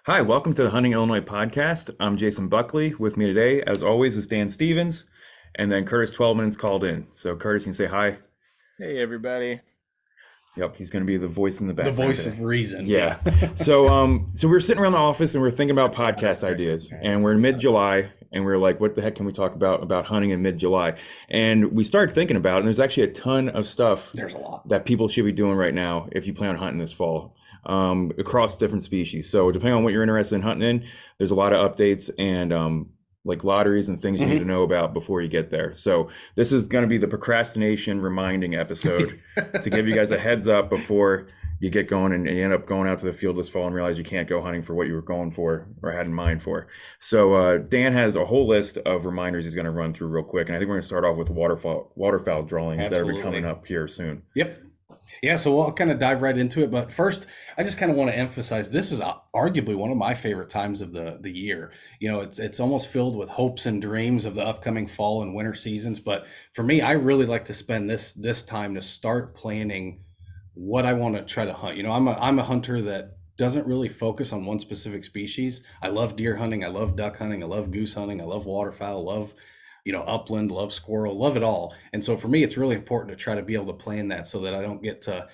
Hi, welcome to the Hunting Illinois podcast. I'm Jason Buckley. With me today, as always, is Dan Stevens, and then Curtis 12 minutes called in. So Curtis, you can say hi. Hey everybody. Yep, he's going to be the voice in the The background voice today. of reason. Yeah. Yeah. So we were sitting around the office and we are thinking about podcast ideas, and we're in mid-July, and we are like, what the heck can we talk about hunting in mid-July? And we started thinking about it, and there's actually a ton of stuff There's a lot. that people should be doing right now if you plan on hunting this fall, across different species. So depending on what you're interested in hunting in, there's a lot of updates and like lotteries and things you need to know about before you get there. So this is going to be the procrastination reminding episode to give you guys a heads up before you get going and you end up going out to the field this fall and realize you can't go hunting for what you were going for or had in mind for. So Dan has a whole list of reminders he's going to run through real quick, and I think we're going to start off with waterfowl drawings that are coming up here soon. Yep. Yeah, so we'll kind of dive right into it. But first, I just kind of want to emphasize this is arguably one of my favorite times of the year. You know, it's almost filled with hopes and dreams of the upcoming fall and winter seasons. But for me, I really like to spend this time to start planning what I want to try to hunt. You know, I'm a hunter that doesn't really focus on one specific species. I love deer hunting, I love duck hunting, I love goose hunting, I love waterfowl, love upland, love squirrel, love it all. And so for me, it's really important to try to be able to plan that so that I don't get to,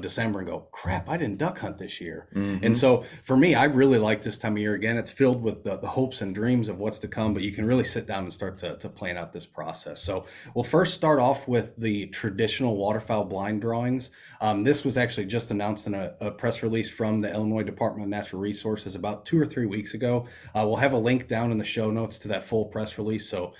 December and go, crap, I didn't duck hunt this year. And so for me, I really like this time of year. Again, it's filled with the hopes and dreams of what's to come, but you can really sit down and start to plan out this process. So we'll first start off with the traditional waterfowl blind drawings. This was actually just announced in a press release from the Illinois Department of Natural Resources about 2 or 3 weeks ago. We'll have a link down in the show notes to that full press release. So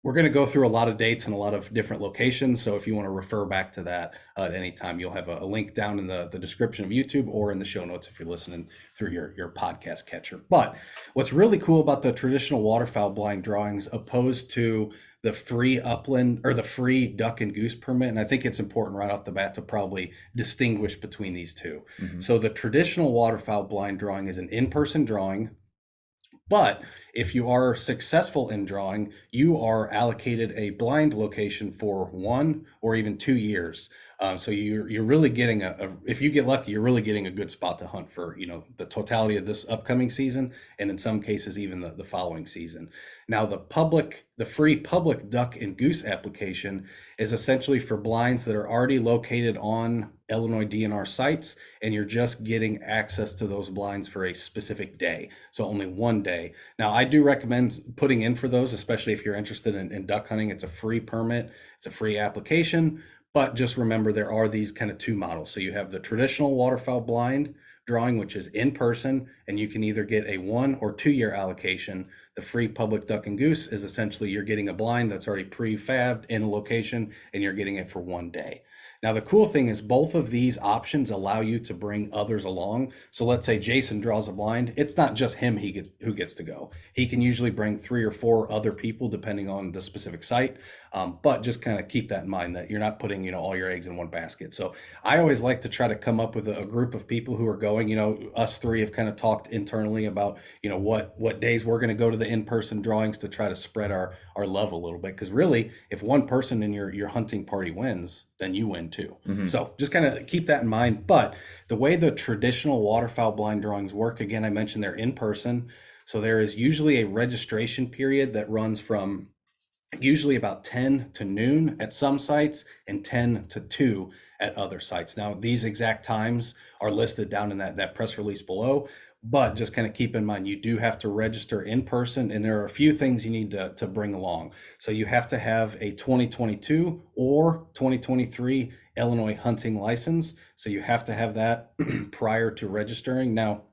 we're going to go through a lot of dates and a lot of different locations. So if you want to refer back to that at any time, you'll have a link down in the description of YouTube or in the show notes if you're listening through your podcast catcher. But what's really cool about the traditional waterfowl blind drawings opposed to the free upland or the free duck and goose permit, and I think it's important right off the bat to probably distinguish between these two. So the traditional waterfowl blind drawing is an in-person drawing. But if you are successful in drawing, you are allocated a blind location for 1 or even 2 years. So you're really getting if you get lucky, you're really getting a good spot to hunt for, the totality of this upcoming season, and in some cases, even the following season. Now, the free public duck and goose application is essentially for blinds that are already located on Illinois DNR sites, and you're just getting access to those blinds for a specific day. So only one day. Now, I do recommend putting in for those, especially if you're interested in duck hunting. It's a free permit, it's a free application, but just remember there are these kind of two models. So you have the traditional waterfowl blind drawing, which is in person, and you can either get a 1 or 2 year allocation. The free public duck and goose is essentially you're getting a blind that's already prefabbed in a location, and you're getting it for one day. Now, the cool thing is both of these options allow you to bring others along. So let's say Jason draws a blind. It's not just him who gets to go. He can usually bring 3 or 4 other people depending on the specific site. But just kind of keep that in mind that you're not putting, all your eggs in one basket. So I always like to try to come up with a group of people who are going. Us three have kind of talked internally about, what days we're going to go to the in-person drawings to try to spread our love a little bit. Because really, if one person in your hunting party wins, then you win too. So just kind of keep that in mind. But the way the traditional waterfowl blind drawings work, again, I mentioned they're in person. So there is usually a registration period that runs from usually about 10 to noon at some sites and 10 to 2 at other sites. Now, these exact times are listed down in that press release below, but just kind of keep in mind, you do have to register in person, and there are a few things you need to bring along. So you have to have a 2022 or 2023 Illinois hunting license. So you have to have that prior to registering. Now,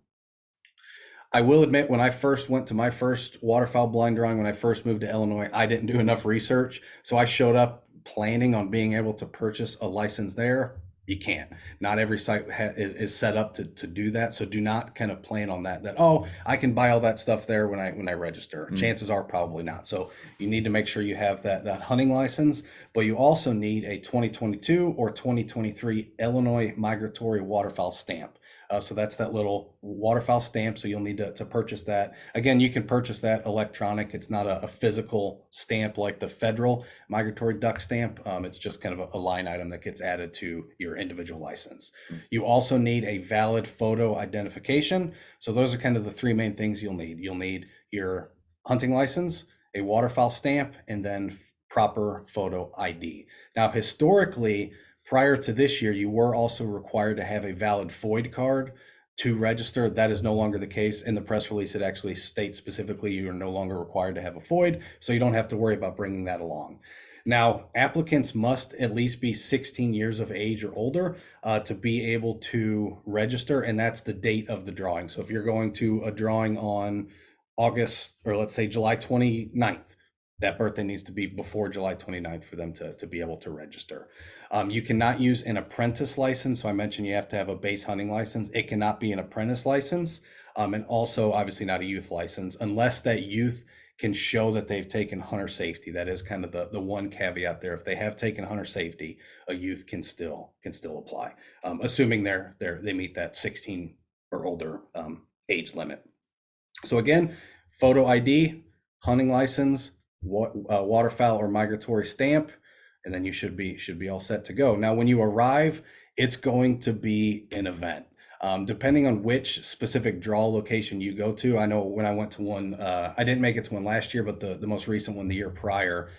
I will admit, when I first went to my first waterfowl blind drawing, when I first moved to Illinois, I didn't do enough research. So I showed up planning on being able to purchase a license there. You can't. Not every site is set up to do that. So do not kind of plan on that, oh, I can buy all that stuff there when I register. Chances are probably not. So you need to make sure you have that hunting license, but you also need a 2022 or 2023 Illinois migratory waterfowl stamp. So that's that little waterfowl stamp. So you'll need to purchase that. Again, you can purchase that electronic. It's not a physical stamp like the federal migratory duck stamp. It's just kind of a line item that gets added to your individual license. You also need a valid photo identification. So those are kind of the three main things you'll need. You'll need your hunting license, a waterfowl stamp, and then proper photo ID. Now, historically, prior to this year, you were also required to have a valid FOID card to register. That is no longer the case. In the press release, it actually states specifically you are no longer required to have a FOID, so you don't have to worry about bringing that along. Now, applicants must at least be 16 years of age or older to be able to register, and that's the date of the drawing. So if you're going to a drawing on August, or let's say July 29th, that birthday needs to be before July 29th for them to be able to register. You cannot use an apprentice license. So I mentioned you have to have a base hunting license. It cannot be an apprentice license, and also obviously not a youth license unless that youth can show that they've taken hunter safety. That is kind of the one caveat there. If they have taken hunter safety, a youth can still apply, assuming they meet that 16 or older age limit. So again, photo ID, hunting license, waterfowl or migratory stamp, and then you should be all set to go. Now, when you arrive, it's going to be an event. Depending on which specific draw location you go to. I know when I went to one, I didn't make it to one last year, but the most recent one the year prior,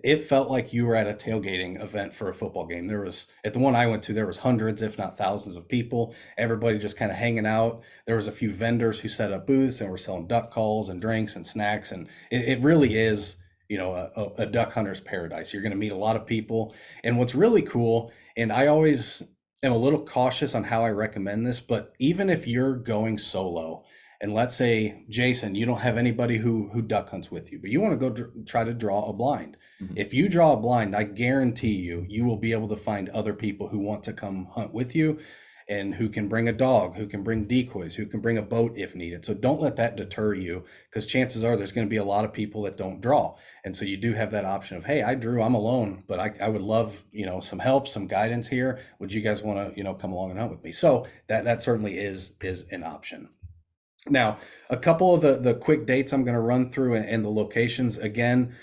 it felt like you were at a tailgating event for a football game. There was, at the one I went to, there was hundreds, if not thousands of people, everybody just kind of hanging out. There was a few vendors who set up booths and were selling duck calls and drinks and snacks. And it really is, a duck hunter's paradise. You're going to meet a lot of people. And what's really cool, and I always am a little cautious on how I recommend this, but even if you're going solo, and let's say, Jason, you don't have anybody who duck hunts with you, but you want to go try to draw a blind. Mm-hmm. If you draw a blind, I guarantee you will be able to find other people who want to come hunt with you and who can bring a dog, who can bring decoys, who can bring a boat if needed. So don't let that deter you, because chances are there's going to be a lot of people that don't draw. And so you do have that option of, hey, I drew, I'm alone, but I would love, some help, some guidance here. Would you guys want to, come along and hunt with me? So that certainly is an option. Now, a couple of the quick dates I'm going to run through and the locations. Again,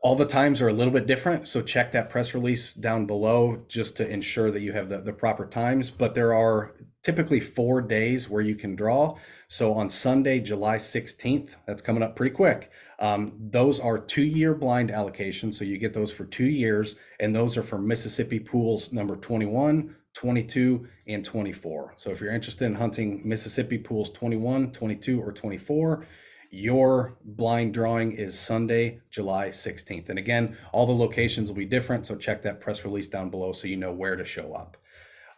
all the times are a little bit different, so check that press release down below just to ensure that you have the proper times. But there are typically 4 days where you can draw. So on Sunday, July 16th, that's coming up pretty quick. Those are 2-year blind allocations, so you get those for 2 years, and those are for Mississippi pools number 21, 22, and 24. So if you're interested in hunting Mississippi pools 21, 22, or 24, your blind drawing is Sunday, July 16th. And again, all the locations will be different, so check that press release down below so you know where to show up.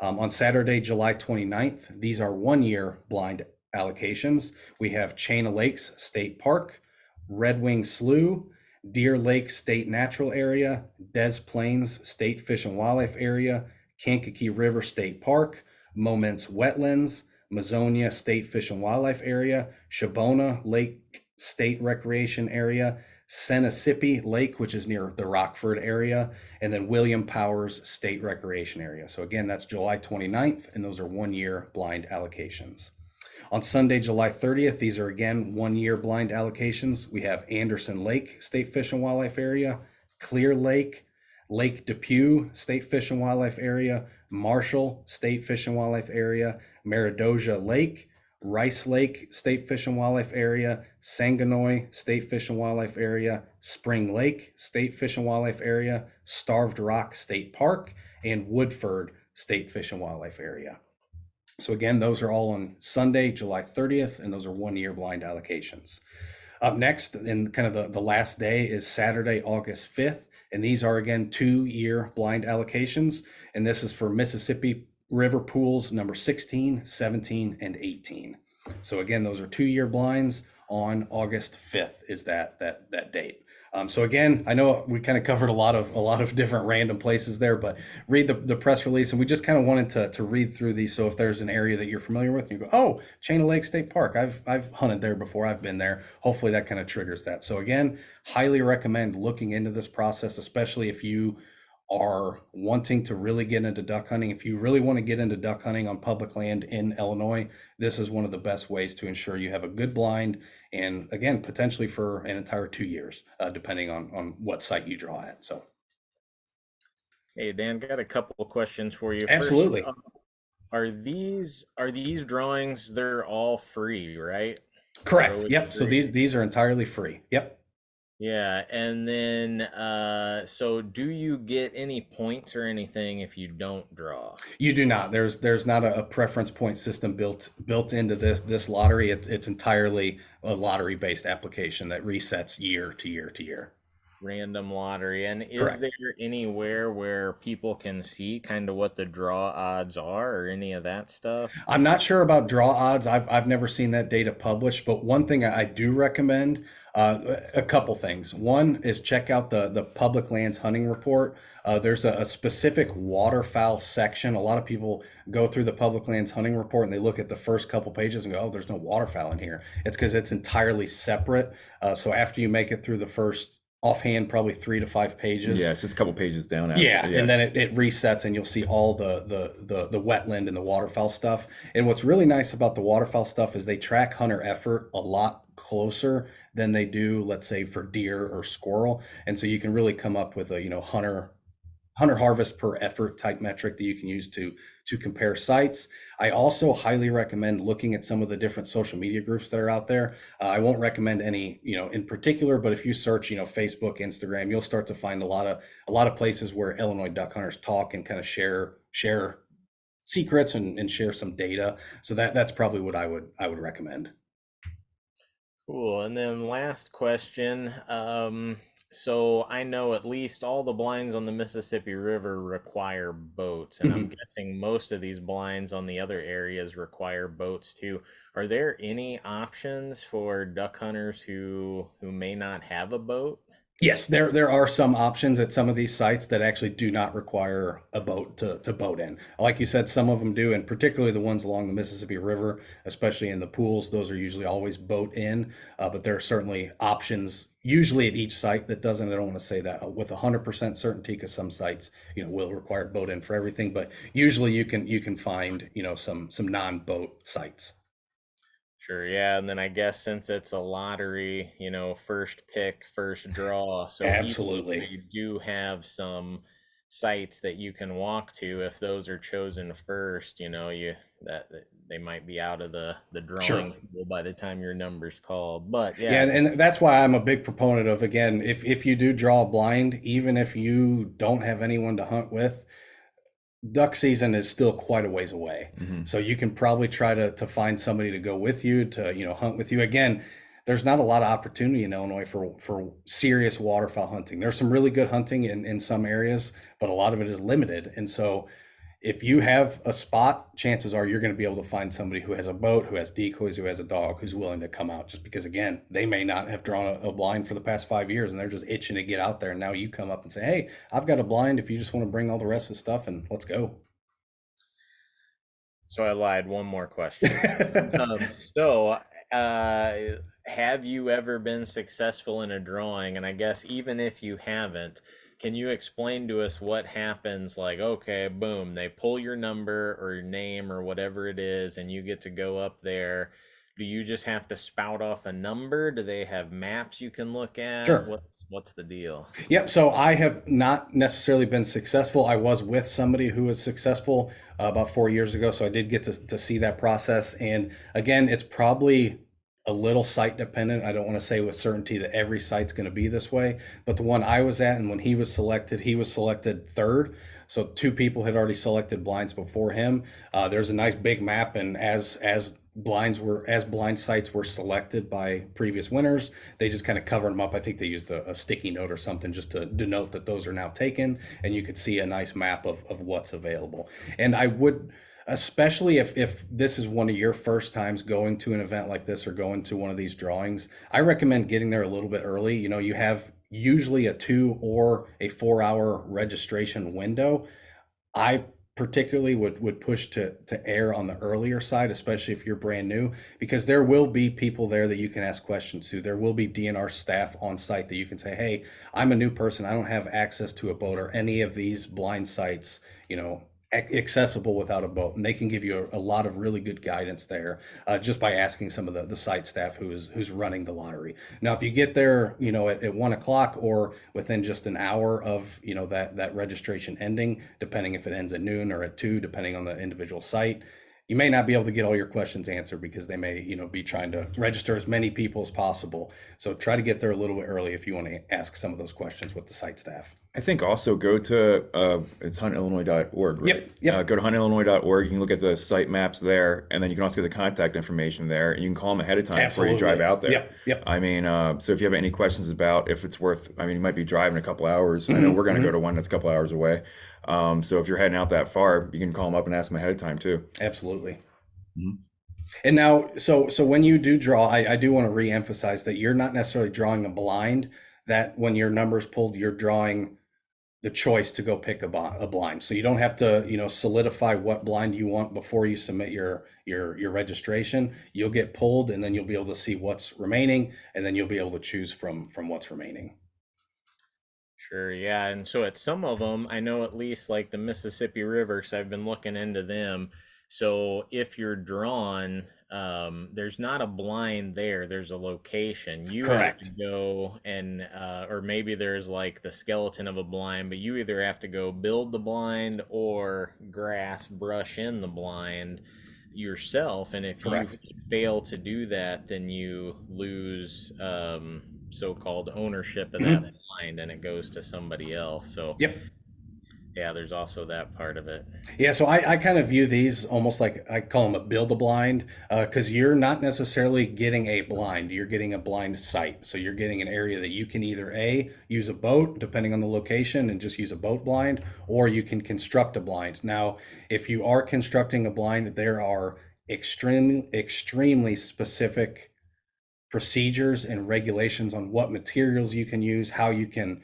On Saturday, July 29th, these are 1-year blind allocations. We have Chain of Lakes State Park, Red Wing Slough, Deer Lake State Natural Area, Des Plaines State Fish and Wildlife Area, Kankakee River State Park, Moments Wetlands, Mazonia State Fish and Wildlife Area, Shabona Lake State Recreation Area, Senissippi Lake, which is near the Rockford area, and then William Powers State Recreation Area. So again, that's July 29th, and those are 1-year blind allocations. On Sunday, July 30th, these are again 1-year blind allocations. We have Anderson Lake State Fish and Wildlife Area, Clear Lake, Lake Depew State Fish and Wildlife Area, Marshall State Fish and Wildlife Area, Meridosia Lake, Rice Lake State Fish and Wildlife Area, Sanganoy State Fish and Wildlife Area, Spring Lake State Fish and Wildlife Area, Starved Rock State Park, and Woodford State Fish and Wildlife Area. So again, those are all on Sunday, July 30th, and those are 1-year blind allocations. Up next, and kind of the last day, is Saturday, August 5th. And these are, again, 2-year blind allocations. And this is for Mississippi River pools number 16, 17, and 18. So again, those are 2-year blinds on August 5th is that date. So again, I know we kind of covered a lot of different random places there, but read the press release, and we just kind of wanted to read through these. So if there's an area that you're familiar with and you go, oh, Chain of Lake State Park, I've hunted there before, I've been there. Hopefully that kind of triggers that. So again, highly recommend looking into this process, especially if you are wanting to really get into duck hunting, if you really want to get into duck hunting on public land in Illinois, this is one of the best ways to ensure you have a good blind. And again, potentially for an entire 2 years, depending on what site you draw at. So, Hey Dan, got a couple of questions for you. First, absolutely. are these drawings? They're all free, right? I Correct. would Yep. So agree. these are entirely free. Yep. Yeah, and then so do you get any points or anything if you don't draw? You do not. There's not a preference point system built into this lottery. It's entirely a lottery based application that resets year to year to year. Random lottery. And is Correct. there anywhere where people can see kind of what the draw odds are or any of that stuff? I'm not sure about draw odds. I've never seen that data published, but one thing I do recommend, a couple things. One is check out the public lands hunting report. There's a specific waterfowl section. A lot of people go through the public lands hunting report and they look at the first couple pages and go, "Oh, there's no waterfowl in here." It's because it's entirely separate. So after you make it through the first offhand, probably 3 to 5 pages. Yeah, it's just a couple pages down Yeah, after. and Yeah. then it resets and you'll see all the wetland and the waterfowl stuff. And what's really nice about the waterfowl stuff is they track hunter effort a lot closer than they do, let's say, for deer or squirrel. And so you can really come up with a, hunter harvest per effort type metric that you can use to compare sites. I also highly recommend looking at some of the different social media groups that are out there. I won't recommend any, in particular, but if you search, Facebook, Instagram, you'll start to find a lot of places where Illinois duck hunters talk and kind of share secrets and share some data. So that's probably what I would recommend. Cool. And then last question. So I know at least all the blinds on the Mississippi River require boats, and I'm Mhm. guessing most of these blinds on the other areas require boats too. Are there any options for duck hunters who may not have a boat? Yes, there are some options at some of these sites that actually do not require a boat to boat in. Like you said, some of them do, and particularly the ones along the Mississippi River, especially in the pools, those are usually always boat in. But there are certainly options usually at each site that doesn't. I don't want to say that with 100% certainty because some sites, will require boat in for everything, but usually you can find, some non-boat sites. Sure, yeah, and then I guess since it's a lottery, first pick, first draw, so even though Absolutely. you do have some sites that you can walk to, if those are chosen first, that they might be out of the Sure. drawing pool by the time your number's called. But Yeah, yeah, and that's why I'm a big proponent of, again, if you do draw a blind, even if you don't have anyone to hunt with, duck season is still quite a ways away. Hmm. So you can probably try to find somebody to go with you to, hunt with you. Again, there's not a lot of opportunity in Illinois for serious waterfowl hunting. There's some really good hunting in some areas, but a lot of it is limited. And so if you have a spot, chances are you're going to be able to find somebody who has a boat, who has decoys, who has a dog, who's willing to come out. Just because, again, they may not have drawn a blind for the past 5 years and they're just itching to get out there. And now you come up and say, "Hey, I've got a blind. If you just want to bring all the rest of the stuff and let's go." so I lied. One more question. So, have you ever been successful in a drawing? And I guess even if you haven't, can you explain to us what happens? Like, okay, boom, they pull your number or your name or whatever it is, and you get to go up there. Do you just have to spout off a number? Do they have maps you can look at? Sure. What's the deal? Yep. So I have not necessarily been successful. I was with somebody who was successful about 4 years ago. So I did get to see that process. And again, it's probably a little site dependent. I don't want to say with certainty that every site's going to be this way, but the one I was at and when he was selected third. So two people had already selected blinds before him. There's a nice big map, and as blind sites were selected by previous winners, they just kind of covered them up. I think they used a sticky note or something just to denote that those are now taken, and you could see a nice map of what's available. And I would, especially if this is one of your first times going to an event like this or going to one of these drawings, I recommend getting there a little bit early. You have usually a 2 or a 4 hour registration window. I particularly would push to err on the earlier side, especially if you're brand new, because there will be people there that you can ask questions to. There will be DNR staff on site that you can say, hey, I'm a new person. I don't have access to a boat or any of these blind sites, accessible without a boat, and they can give you a lot of really good guidance there, just by asking some of the site staff who's running the lottery. Now, if you get there, at 1 o'clock or within just an hour of that registration ending, depending if it ends at noon or at 2, depending on the individual site, you may not be able to get all your questions answered because they may be trying to register as many people as possible. So try to get there a little bit early if you want to ask some of those questions with the site staff. I think also go to it's huntillinois.org, right? Yep. Go to huntillinois.org. You can look at the site maps there, and then you can also get the contact information there, and you can call them ahead of time before you drive out there. Yep. I mean, so if you have any questions about if it's worth, I mean, you might be driving a couple hours. I know we're going to go to one that's a couple hours away. So if you're heading out that far, you can call them up and ask them ahead of time too. Absolutely. And now, so when you do draw, I do want to re-emphasize that you're not necessarily drawing a blind. That when your number's pulled, you're drawing the choice to go pick a blind. So you don't have to, solidify what blind you want before you submit your registration. You'll get pulled, and then you'll be able to see what's remaining, and then you'll be able to choose from what's remaining. Sure, yeah. And so at some of them, I know at least like the Mississippi River, because I've been looking into them. So if you're drawn, there's not a blind there, there's a location. You Correct. have to go and, or maybe there's like the skeleton of a blind, but you either have to go build the blind or brush in the blind yourself. And if Correct. you fail to do that, then you lose so-called ownership of that blind and it goes to somebody else. So Yep. yeah, there's also that part of it. Yeah, so I kind of view these almost like I call them a build-a-blind, because you're not necessarily getting a blind, you're getting a blind site. So you're getting an area that you can either use a boat, depending on the location, and just use a boat blind, or you can construct a blind. Now, if you are constructing a blind, there are extremely specific procedures and regulations on what materials you can use, how you can,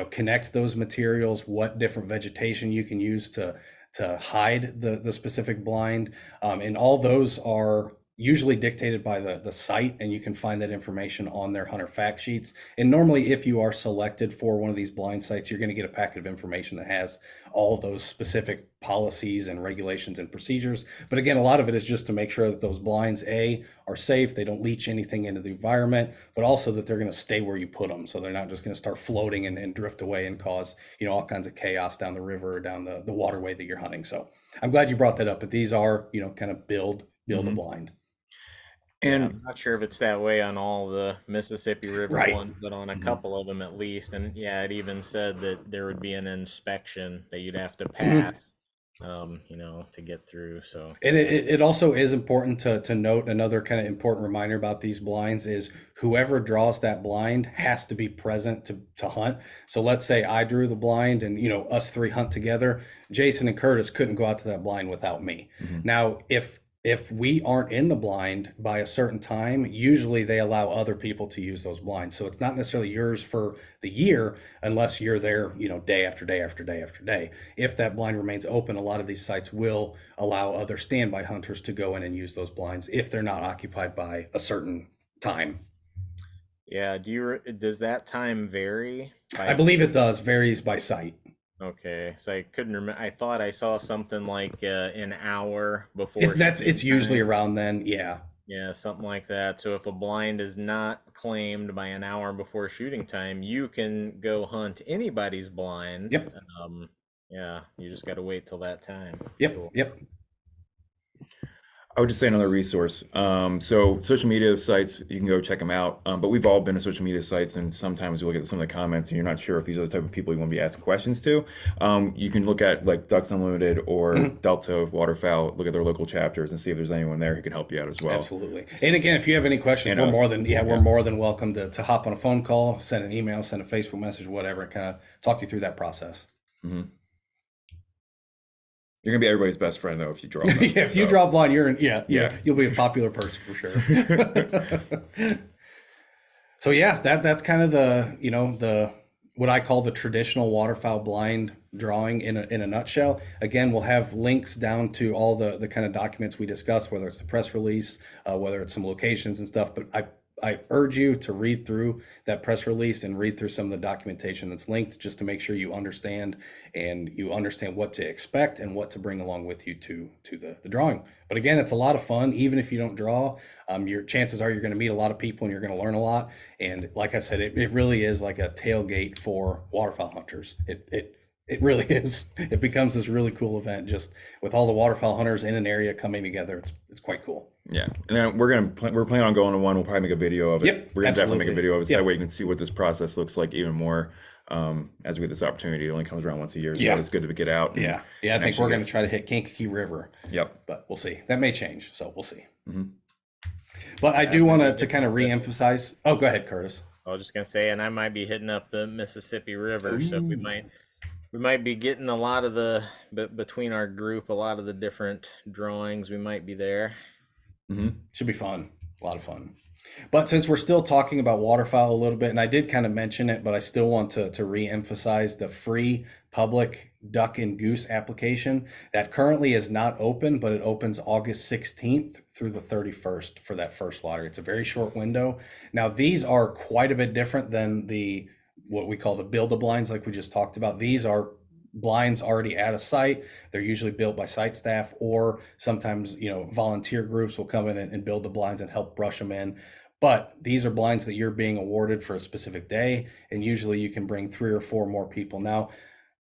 connect those materials, what different vegetation you can use to hide the specific blind. And all those are usually dictated by the site, and you can find that information on their hunter fact sheets. And normally, if you are selected for one of these blind sites, you're going to get a packet of information that has all those specific policies and regulations and procedures. But again, a lot of it is just to make sure that those blinds, are safe, they don't leach anything into the environment, but also that they're going to stay where you put them. So they're not just going to start floating and drift away and cause, all kinds of chaos down the river or down the waterway that you're hunting. So I'm glad you brought that up, but these are, kind of build a blind. And I'm not sure if it's that way on all the Mississippi River Right. ones, but on a couple of them at least. And yeah, it even said that there would be an inspection that you'd have to pass, to get through. So And it also is important to note, another kind of important reminder about these blinds is whoever draws that blind has to be present to hunt. So let's say I drew the blind and, us three hunt together. Jason and Curtis couldn't go out to that blind without me. Now, if we aren't in the blind by a certain time, usually they allow other people to use those blinds. So it's not necessarily yours for the year unless you're there, day after day after day after day. If that blind remains open, a lot of these sites will allow other standby hunters to go in and use those blinds if they're not occupied by a certain time. yeah, does that time vary? I believe it does, varies by site. Okay, so I couldn't remember. I thought I saw something like an hour before. It's usually around then. Yeah. Yeah, something like that. So if a blind is not claimed by an hour before shooting time, you can go hunt anybody's blind. Yep. Yeah, you just got to wait till that time. Yep. Cool. Yep. I would just say another resource. So social media sites, you can go check them out. But we've all been to social media sites, and sometimes you look at some of the comments and you're not sure if these are the type of people you want to be asking questions to. You can look at like Ducks Unlimited or Delta Waterfowl, look at their local chapters and see if there's anyone there who can help you out as well. Absolutely. And again, if you have any questions, And we're more than welcome to hop on a phone call, send an email, send a Facebook message, whatever, and kind of talk you through that process. You're gonna be everybody's best friend though if you draw. Yeah, if you draw blind, you'll be a popular person for sure. So yeah, that's kind of the what I call the traditional waterfowl blind drawing in a nutshell. Again, we'll have links down to all the kind of documents we discussed, whether it's the press release, whether it's some locations and stuff. But I urge you to read through that press release and read through some of the documentation that's linked, just to make sure you understand what to expect and what to bring along with you to the drawing. But again, it's a lot of fun. Even if you don't draw, your chances are you're going to meet a lot of people and you're going to learn a lot. And like I said, it really is like a tailgate for waterfowl hunters. It really is. It becomes this really cool event, just with all the waterfowl hunters in an area coming together. It's quite cool. Yeah, and then we're planning on going to one. We'll probably make a video of it. Yep, We're gonna definitely make a video of it, so Yep. that way you can see what this process looks like even more. As we get this opportunity, it only comes around once a year, so Yeah. it's good to get out. And, Yeah, I think actually we're going get- to try to hit Kankakee River, Yep. but we'll see. That may change, so we'll see. Mhm. But I do want to kind of re-emphasize. Oh, go ahead, Curtis. I was just gonna say, and I might be hitting up the Mississippi River, so we might be getting a lot of between our group, a lot of the different drawings. We might be there. Should be fun. A lot of fun. But since we're still talking about waterfowl a little bit, and I did kind of mention it, but I still want to re-emphasize the free public duck and goose application that currently is not open, but it opens August 16th through the 31st for that first lottery. It's a very short window. Now, these are quite a bit different than what we call the build-a-blinds like we just talked about. These are blinds already at a site. They're usually built by site staff, or sometimes, volunteer groups will come in and build the blinds and help brush them in. But these are blinds that you're being awarded for a specific day, and usually you can bring 3 or 4 more people. Now,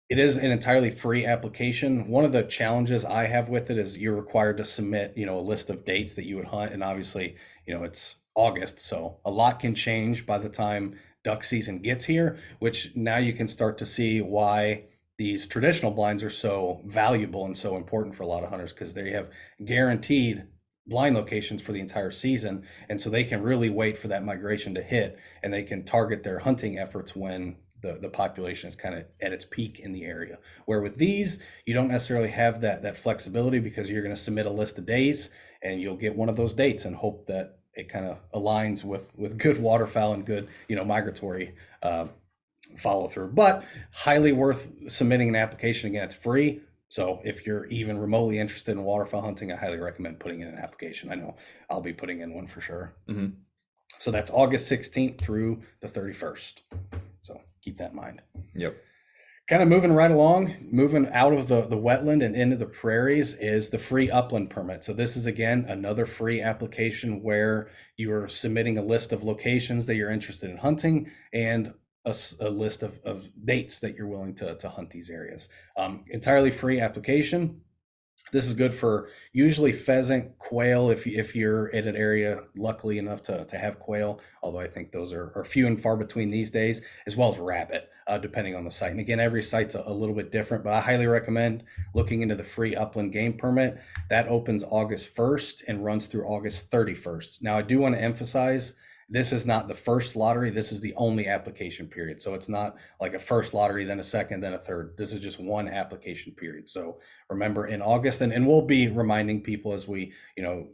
it is an entirely free application. One of the challenges I have with it is you're required to submit, a list of dates that you would hunt, and obviously, it's August, so a lot can change by the time duck season gets here, which now you can start to see why these traditional blinds are so valuable and so important for a lot of hunters, because they have guaranteed blind locations for the entire season, and so they can really wait for that migration to hit, and they can target their hunting efforts when the population is kind of at its peak in the area. Where with these, you don't necessarily have that flexibility, because you're going to submit a list of days and you'll get one of those dates and hope that it kind of aligns with good waterfowl and good migratory follow through. But highly worth submitting an application. Again, it's free. So if you're even remotely interested in waterfowl hunting, I highly recommend putting in an application. I know I'll be putting in one for sure. So that's August 16th through the 31st. So keep that in mind. Yep. Kind of moving right along, moving out of the wetland and into the prairies is the free upland permit. So this is, again, another free application where you are submitting a list of locations that you're interested in hunting and a list of dates that you're willing to hunt these areas. Entirely free application. This is good for usually pheasant, quail, if you're in an area luckily enough to have quail, although I think those are few and far between these days, as well as rabbit, depending on the site. And again, every site's a little bit different, but I highly recommend looking into the free upland game permit. That opens August 1st and runs through August 31st. Now, I do want to emphasize, this is not the first lottery. This is the only application period. So it's not like a first lottery, then a second, then a third. This is just one application period. So remember, in August, and we'll be reminding people as we,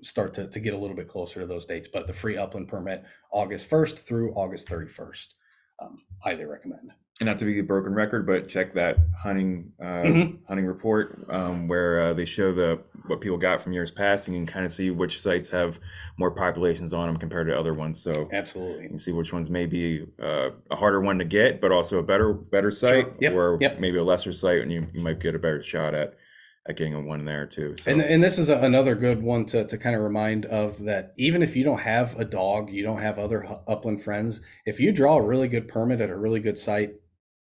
start to get a little bit closer to those dates, but the free upland permit, August 1st through August 31st. Highly recommend. And not to be a broken record, but check that hunting report where they show what people got from years past, and you can kind of see which sites have more populations on them compared to other ones. So Absolutely. you can see which ones may be a harder one to get, but also a better site, Sure. Yep. or Yep. maybe a lesser site, and you might get a better shot at getting a one there too. So And this is another good one to kind of remind of, that even if you don't have a dog, you don't have other upland friends, if you draw a really good permit at a really good site,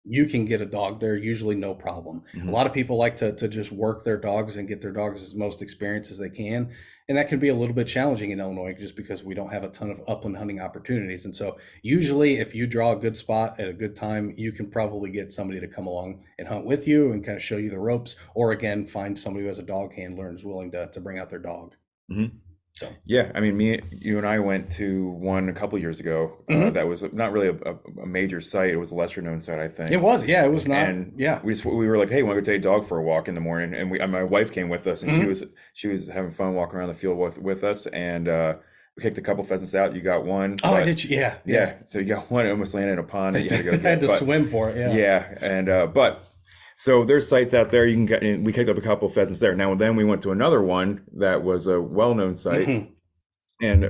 you can get a dog there, usually no problem. A lot of people like to just work their dogs and get their dogs as most experience as they can. And that can be a little bit challenging in Illinois, just because we don't have a ton of upland hunting opportunities. And so usually if you draw a good spot at a good time, you can probably get somebody to come along and hunt with you and kind of show you the ropes, or again, find somebody who has a dog handler and is willing to bring out their dog. So. Yeah, I mean, you and I went to one a couple years ago. That was not really a major site. It was a lesser known site, I think. It was, yeah, it was not. And yeah, we were like, hey, want to go take a dog for a walk in the morning? And my wife came with us, and she was having fun walking around the field with us, and kicked a couple pheasants out. You got one. Oh, I but did. Yeah. yeah, so you got one. It almost landed in a pond that you had to go I get. had to But swim for it. Yeah. yeah, and but so there's sites out there you can get. And we kicked up a couple pheasants there. Now then we went to another one that was a well-known site, Mhm. and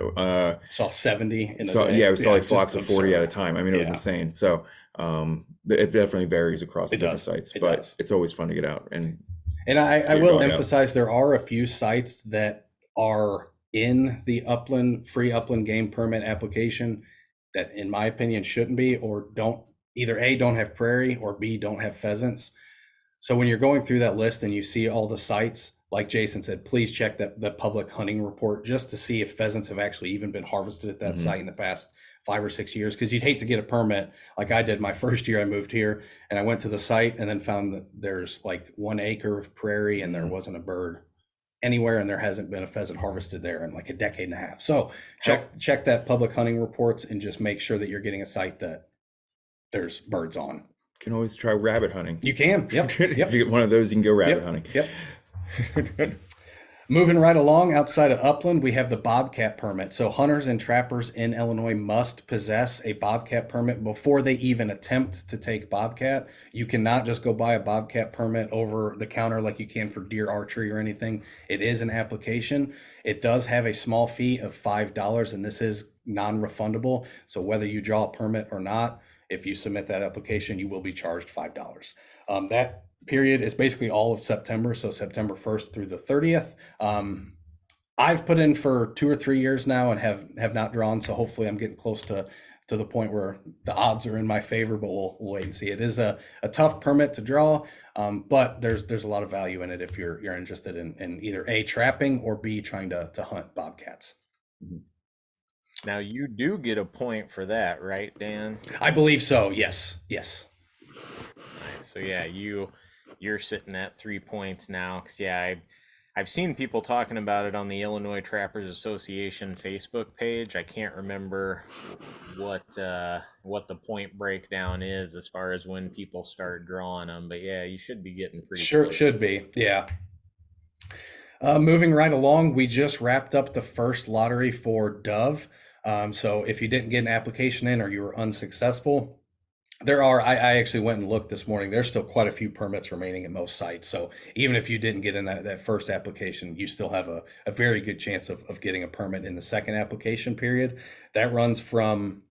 Saw 70 in a so day. yeah, we saw like just flocks of 40 at a absurd. time. I mean, it was Yeah. insane. So it definitely varies across the It different does. sites, It but does. it's always fun to get out and And I get your will dog out. emphasize there are a few sites that are in the upland free upland game permit application that, in my opinion, shouldn't be, or don't either A, don't have prairie, or B, don't have pheasants. So when you're going through that list and you see all the sites, like Jason said, please check the public hunting report just to see if pheasants have actually even been harvested at that Mhm. site in the past 5 or 6 years. Because you'd hate to get a permit like I did my first year I moved here, and I went to the site and then found that there's like 1 acre of prairie and there Mhm. wasn't a bird anywhere, and there hasn't been a pheasant harvested there in like a decade and a half. So check that public hunting reports and just make sure that you're getting a site that there's birds on. Can always try rabbit hunting. You can. Yep. If Yep. you get one of those, you can go rabbit Yep. hunting. Yep. Moving right along, outside of upland, we have the bobcat permit. So hunters and trappers in Illinois must possess a bobcat permit before they even attempt to take bobcat. You cannot just go buy a bobcat permit over the counter like you can for deer archery or anything. It is an application. It does have a small fee of $5, and this is non-refundable. So whether you draw a permit or not, if you submit that application, you will be charged $5. That period is basically all of September, so September 1st through the 30th. I've put in for 2 or 3 years now and have not drawn, so hopefully I'm getting close to the point where the odds are in my favor, but we'll wait and see. It is a tough permit to draw, but there's a lot of value in it if you're interested in either A, trapping, or B, trying to hunt bobcats. Now you do get a point for that, right, Dan? I believe so. Yes. Nice. So yeah, you're sitting at 3 points now. 'Cause yeah, I've seen people talking about it on the Illinois Trappers Association Facebook page. I can't remember what the point breakdown is as far as when people start drawing them, but yeah, you should be getting pretty Sure, close. should be. Yeah. Moving right along, we just wrapped up the first lottery for dove. So if you didn't get an application in or you were unsuccessful, I actually went and looked this morning. There's still quite a few permits remaining at most sites. So even if you didn't get in that first application, you still have a very good chance of getting a permit in the second application period. That runs from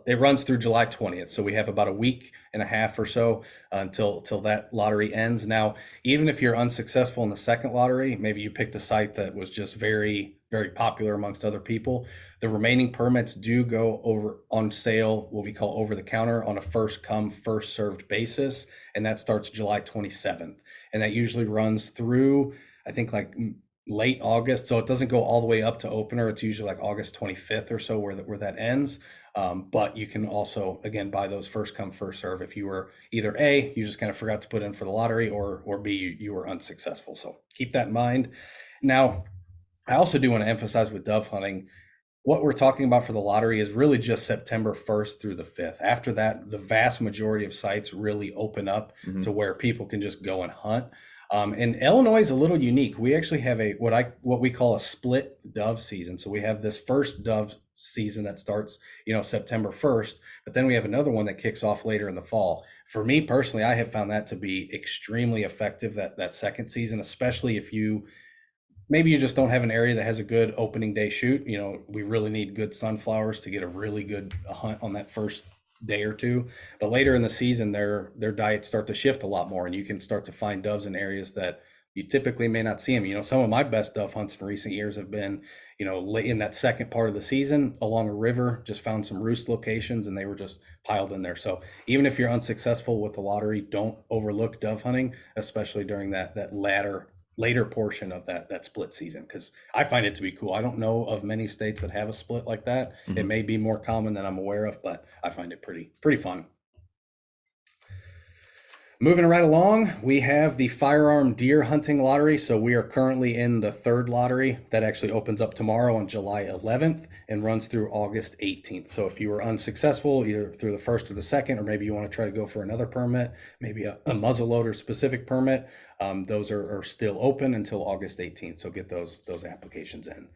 it runs through July 20th. So we have about a week and a half or so until that lottery ends. Now, even if you're unsuccessful in the second lottery, maybe you picked a site that was just very, very popular amongst other people, the remaining permits do go over on sale, what we call over the counter, on a first come, first served basis. And that starts July 27th. And that usually runs through, I think, like late August. So it doesn't go all the way up to opener. It's usually like August 25th or so where that ends. But you can also, again, buy those first come, first serve if you were either A, you just kind of forgot to put in for the lottery, or B, you were unsuccessful. So keep that in mind. Now, I also do want to emphasize with dove hunting, what we're talking about for the lottery is really just September 1st through the 5th. After that, the vast majority of sites really open up to where people can just go and hunt. And Illinois is a little unique. We actually have what we call a split dove season. So we have this first dove season that starts, September 1st, but then we have another one that kicks off later in the fall. For me personally, I have found that to be extremely effective, that second season, especially if maybe you just don't have an area that has a good opening day shoot. We really need good sunflowers to get a really good hunt on that first day or two. But later in the season, their diets start to shift a lot more, and you can start to find doves in areas that you typically may not see them. Some of my best dove hunts in recent years have been, late in that second part of the season along a river, just found some roost locations and they were just piled in there. So even if you're unsuccessful with the lottery, don't overlook dove hunting, especially during that later portion of that split season, because I find it to be cool. I don't know of many states that have a split like that. It may be more common than I'm aware of, but I find it pretty fun. Moving right along, we have the firearm deer hunting lottery. So we are currently in the third lottery that actually opens up tomorrow on July 11th and runs through August 18th. So if you were unsuccessful either through the first or the second, or maybe you want to try to go for another permit, maybe a muzzleloader specific permit, those are still open until August 18th. So get those applications in.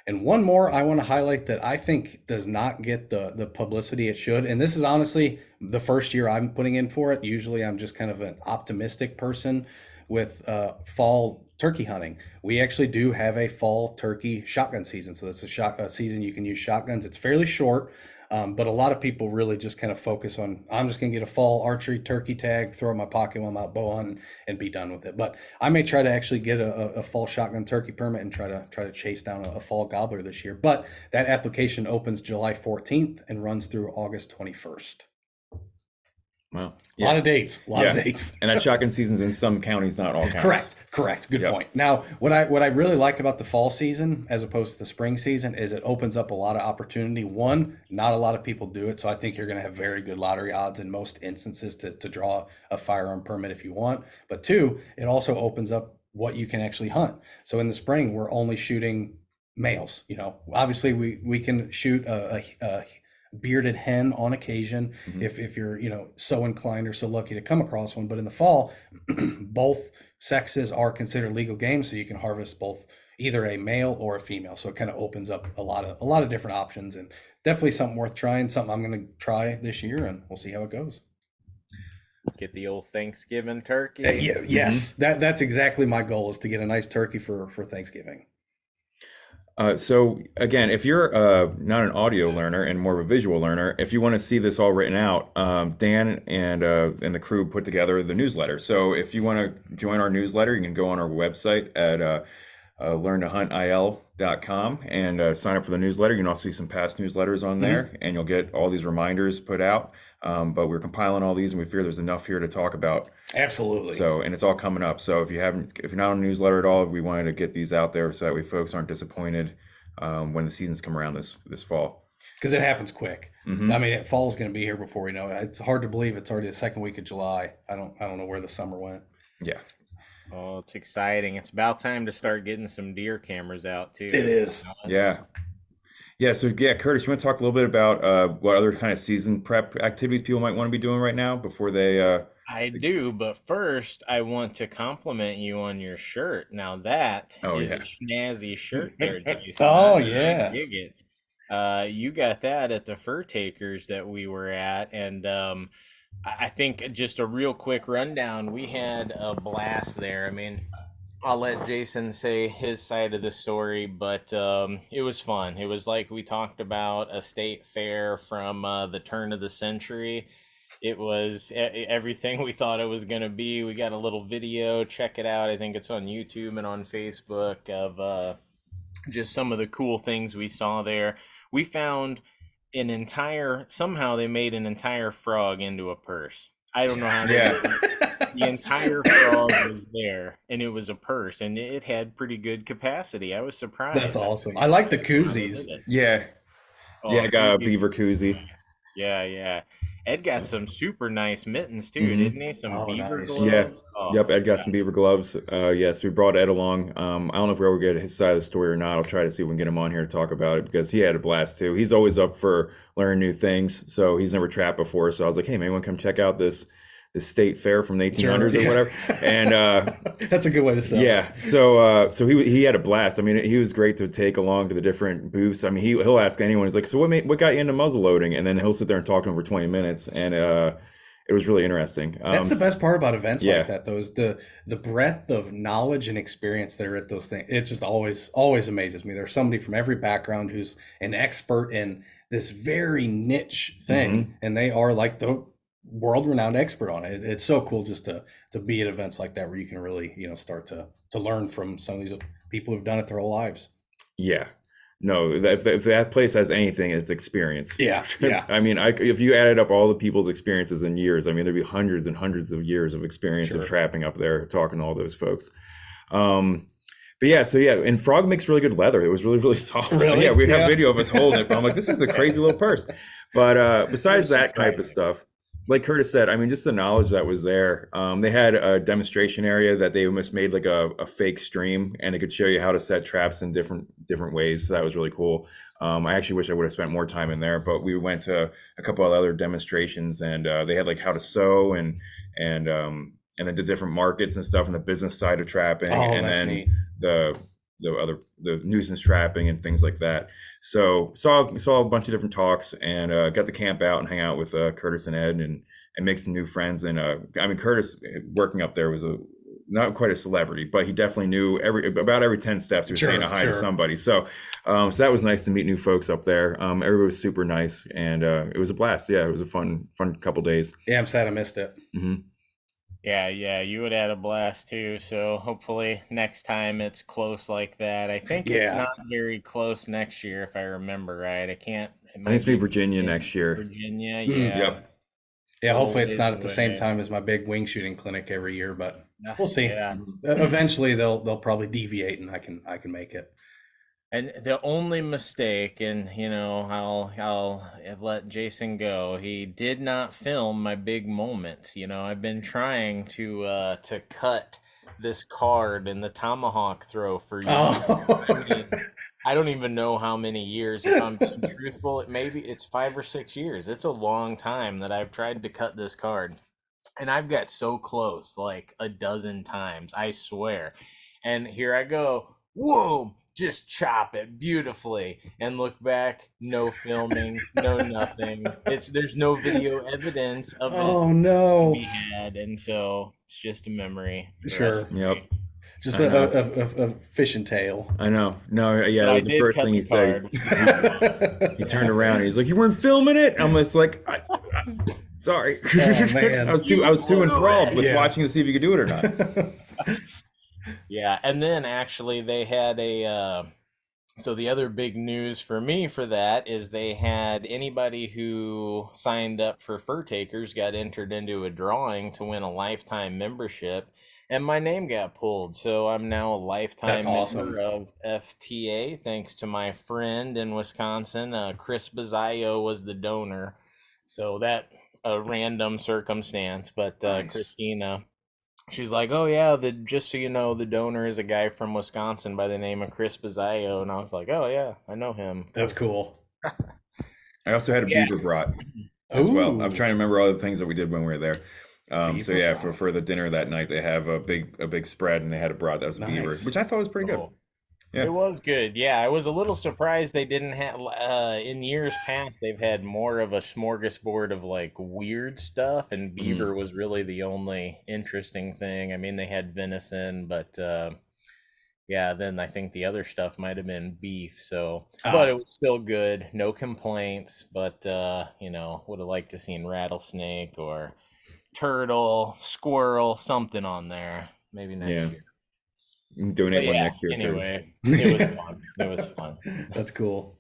And one more I want to highlight that I think does not get the publicity it should. And this is honestly the first year I'm putting in for it. Usually I'm just kind of an optimistic person with fall turkey hunting. We actually do have a fall turkey shotgun season. So that's a season you can use shotguns. It's fairly short. But a lot of people really just kind of focus on, I'm just going to get a fall archery turkey tag, throw it in my pocket while I'm out bow hunting, and be done with it. But I may try to actually get a fall shotgun turkey permit and try to chase down a fall gobbler this year. But that application opens July 14th and runs through August 21st. Wow. A lot of dates. A lot of dates. And that shotgun season's in some counties, not all counties. Correct. Good point. Now, what I really like about the fall season as opposed to the spring season is it opens up a lot of opportunity. One, not a lot of people do it, so I think you're going to have very good lottery odds in most instances to draw a firearm permit if you want. But two, it also opens up what you can actually hunt. So in the spring, we're only shooting males. Obviously we can shoot a bearded hen on occasion if you're so inclined or so lucky to come across one. But in the fall, both sexes are considered legal game, so you can harvest both either a male or a female. So it kind of opens up a lot of different options, and definitely something worth trying, something I'm going to try this year, and we'll see how it goes. Get the old Thanksgiving turkey. Yes, that's exactly my goal, is to get a nice turkey for Thanksgiving. So again, if you're not an audio learner and more of a visual learner, if you want to see this all written out, Dan and the crew put together the newsletter. So if you want to join our newsletter, you can go on our website at learntohuntil.com and sign up for the newsletter. You can also see some past newsletters on there, and you'll get all these reminders put out. But we're compiling all these, and we figure there's enough here to talk about. Absolutely. So, and it's all coming up. So if you're not on a newsletter at all, we wanted to get these out there so that way folks aren't disappointed when the seasons come around this fall. Because it happens quick. I mean, fall's going to be here before we know it. It's hard to believe it's already the second week of July. I don't know where the summer went. Yeah. Oh, it's exciting. It's about time to start getting some deer cameras out too. It is. Yeah. So Curtis, you want to talk a little bit about what other kind of season prep activities people might want to be doing right now before they I do, but first I want to compliment you on your shirt. Now that is a snazzy shirt there, Jason. Oh yeah. I dig it. You got that at the Fur Takers that we were at, and I think just a real quick rundown. We had a blast there. I mean, I'll let Jason say his side of the story, but it was fun. It was like we talked about a state fair from the turn of the century. It was everything we thought it was going to be. We got a little video. Check it out. I think it's on YouTube and on Facebook of just some of the cool things we saw there. We found somehow they made an entire frog into a purse. I don't know how the entire frog was there, and it was a purse, and it had pretty good capacity. I was surprised. That's awesome. I like the koozies. I got a beaver koozie. Yeah. Ed got some super nice mittens too, didn't he? Some beaver gloves. Yeah. Ed got some beaver gloves. So we brought Ed along. I don't know if we'll ever get his side of the story or not. I'll try to see if we can get him on here to talk about it, because he had a blast too. He's always up for learning new things. So he's never trapped before. So I was like, hey, man, want to come check out this state fair from the 1800s or whatever. And that's a good way to say it. So he had a blast. I mean, he was great to take along to the different booths. I mean, he'll ask anyone. He's like, so what got you into muzzle loading? And then he'll sit there and talk to him for 20 minutes, and it was really interesting. That's the best part about events like that, though, is the breadth of knowledge and experience that are at those things. It just always amazes me. There's somebody from every background who's an expert in this very niche thing, and they are like the world-renowned expert on it. It's so cool just to be at events like that where you can really start to learn from some of these people who've done it their whole lives. No, if that place has anything, it's experience. Yeah. I mean, if you added up all the people's experiences in years, I mean, there'd be hundreds and hundreds of years of experience of trapping up there, talking to all those folks. And frog makes really good leather. It was really, really soft. Really? Yeah, we have video of us holding it, but I'm like, this is a crazy little purse. But besides that type of stuff, like Curtis said, I mean, just the knowledge that was there. They had a demonstration area that they almost made like a fake stream, and it could show you how to set traps in different ways. So that was really cool. I actually wish I would have spent more time in there, but we went to a couple of other demonstrations, and they had like how to sew and then the different markets and stuff, and the business side of trapping, and then neat. the the nuisance trapping and things like that. So saw a bunch of different talks, and got to camp out and hang out with Curtis and Ed, and make some new friends. And I mean, Curtis working up there was a not quite a celebrity, but he definitely knew about every 10 steps he was saying a hi to somebody. So so that was nice to meet new folks up there. Everybody was super nice, and it was a blast. Yeah, it was a fun couple days. Yeah, I'm sad I missed it. Mm-hmm. Yeah, you would have a blast too. So hopefully next time it's close like that. I think it's not very close next year, if I remember right. I think it's be Virginia next year. Virginia, yeah. Yep. Yeah, hopefully it's not at the same time as my big wing shooting clinic every year, but we'll see. Yeah. Eventually they'll probably deviate, and I can make it. And the only mistake, and I'll let Jason go. He did not film my big moment. I've been trying to cut this card in the tomahawk throw for years. I mean, I don't even know how many years. If I'm being truthful, maybe it's 5 or 6 years. It's a long time that I've tried to cut this card, and I've got so close, like a dozen times, I swear. And here I go. Whoa! Just chop it beautifully, and look back, no filming, no nothing. There's no video evidence of it. Oh no! We had, and so it's just a memory. Sure. Yep. Just a fishing tail. I know. No, yeah, that was the first thing he said. He turned around and he's like, "You weren't filming it?" I'm just like, "Sorry." Oh, man. I was too enthralled with watching to see if you could do it or not. Yeah, and then actually they had so the other big news for me for that is they had anybody who signed up for Fur Takers got entered into a drawing to win a lifetime membership, and my name got pulled. So I'm now a lifetime member of FTA, thanks to my friend in Wisconsin. Chris Bazzaio was the donor. So that a random circumstance, but nice. Christina, she's like, "Oh yeah, just so you know, the donor is a guy from Wisconsin by the name of Chris Bazzaio," and I was like, "Oh yeah, I know him." That's cool. I also had a beaver brat as well. I'm trying to remember all the things that we did when we were there. So yeah, for the dinner that night, they have a big spread, and they had a brat that was a beaver, which I thought was pretty good. Yeah. It was good. Yeah, I was a little surprised they didn't have. In years past, they've had more of a smorgasbord of like weird stuff, and beaver was really the only interesting thing. I mean, they had venison, but yeah, then I think the other stuff might have been beef. So, but it was still good. No complaints. But would have liked to seen rattlesnake or turtle, squirrel, something on there. Maybe next year. Doing it next year. Anyway, it was fun. It was fun. That's cool.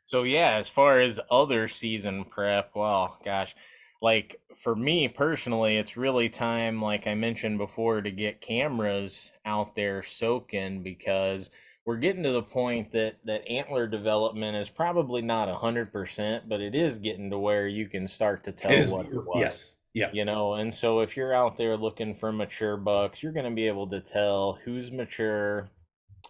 So yeah, as far as other season prep, well, gosh, like for me personally, it's really time, like I mentioned before, to get cameras out there soaking, because we're getting to the point that antler development is probably not 100%, but it is getting to where you can start to tell what it was. Yes. Yeah. And so if you're out there looking for mature bucks, you're going to be able to tell who's mature